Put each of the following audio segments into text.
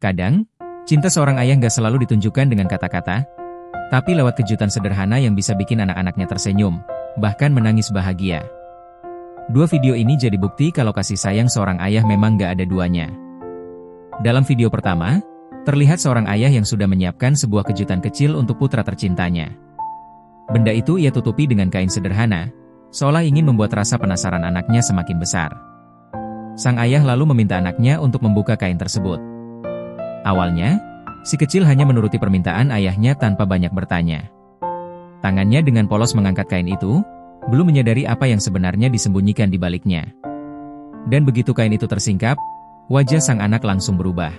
Kadang, cinta seorang ayah nggak selalu ditunjukkan dengan kata-kata, tapi lewat kejutan sederhana yang bisa bikin anak-anaknya tersenyum, bahkan menangis bahagia. Dua video ini jadi bukti kalau kasih sayang seorang ayah memang nggak ada duanya. Dalam video pertama, terlihat seorang ayah yang sudah menyiapkan sebuah kejutan kecil untuk putra tercintanya. Benda itu ia tutupi dengan kain sederhana, seolah ingin membuat rasa penasaran anaknya semakin besar. Sang ayah lalu meminta anaknya untuk membuka kain tersebut. Awalnya, si kecil hanya menuruti permintaan ayahnya tanpa banyak bertanya. Tangannya dengan polos mengangkat kain itu, belum menyadari apa yang sebenarnya disembunyikan di baliknya. Dan begitu kain itu tersingkap, wajah sang anak langsung berubah.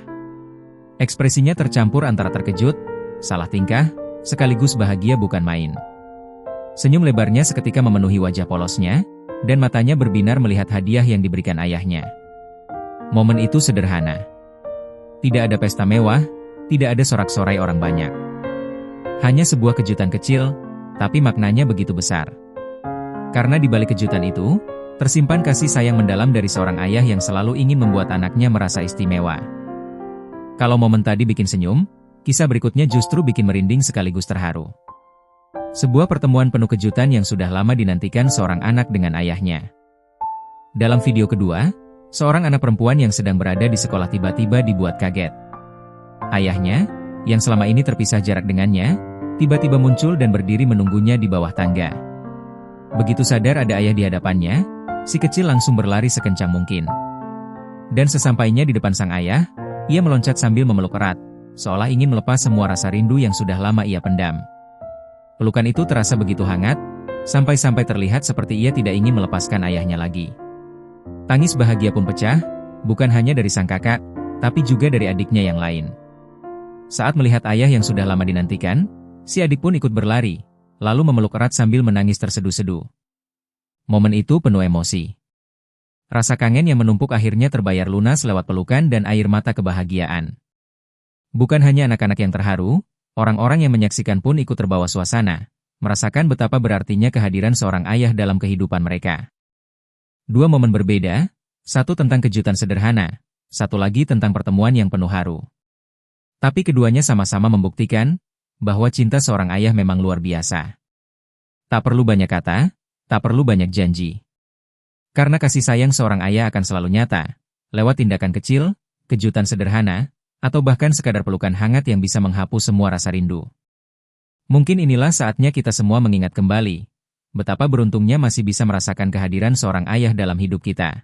Ekspresinya tercampur antara terkejut, salah tingkah, sekaligus bahagia bukan main. Senyum lebarnya seketika memenuhi wajah polosnya, dan matanya berbinar melihat hadiah yang diberikan ayahnya. Momen itu sederhana. Tidak ada pesta mewah, tidak ada sorak-sorai orang banyak. Hanya sebuah kejutan kecil, tapi maknanya begitu besar. Karena di balik kejutan itu, tersimpan kasih sayang mendalam dari seorang ayah yang selalu ingin membuat anaknya merasa istimewa. Kalau momen tadi bikin senyum, kisah berikutnya justru bikin merinding sekaligus terharu. Sebuah pertemuan penuh kejutan yang sudah lama dinantikan seorang anak dengan ayahnya. Dalam video kedua, seorang anak perempuan yang sedang berada di sekolah tiba-tiba dibuat kaget. Ayahnya, yang selama ini terpisah jarak dengannya, tiba-tiba muncul dan berdiri menunggunya di bawah tangga. Begitu sadar ada ayah di hadapannya, si kecil langsung berlari sekencang mungkin. Dan sesampainya di depan sang ayah, ia meloncat sambil memeluk erat, seolah ingin melepas semua rasa rindu yang sudah lama ia pendam. Pelukan itu terasa begitu hangat, sampai-sampai terlihat seperti ia tidak ingin melepaskan ayahnya lagi. Tangis bahagia pun pecah, bukan hanya dari sang kakak, tapi juga dari adiknya yang lain. Saat melihat ayah yang sudah lama dinantikan, si adik pun ikut berlari, lalu memeluk erat sambil menangis terseduh-seduh. Momen itu penuh emosi. Rasa kangen yang menumpuk akhirnya terbayar lunas lewat pelukan dan air mata kebahagiaan. Bukan hanya anak-anak yang terharu, orang-orang yang menyaksikan pun ikut terbawa suasana, merasakan betapa berartinya kehadiran seorang ayah dalam kehidupan mereka. Dua momen berbeda, satu tentang kejutan sederhana, satu lagi tentang pertemuan yang penuh haru. Tapi keduanya sama-sama membuktikan bahwa cinta seorang ayah memang luar biasa. Tak perlu banyak kata, tak perlu banyak janji. Karena kasih sayang seorang ayah akan selalu nyata, lewat tindakan kecil, kejutan sederhana, atau bahkan sekadar pelukan hangat yang bisa menghapus semua rasa rindu. Mungkin inilah saatnya kita semua mengingat kembali betapa beruntungnya masih bisa merasakan kehadiran seorang ayah dalam hidup kita.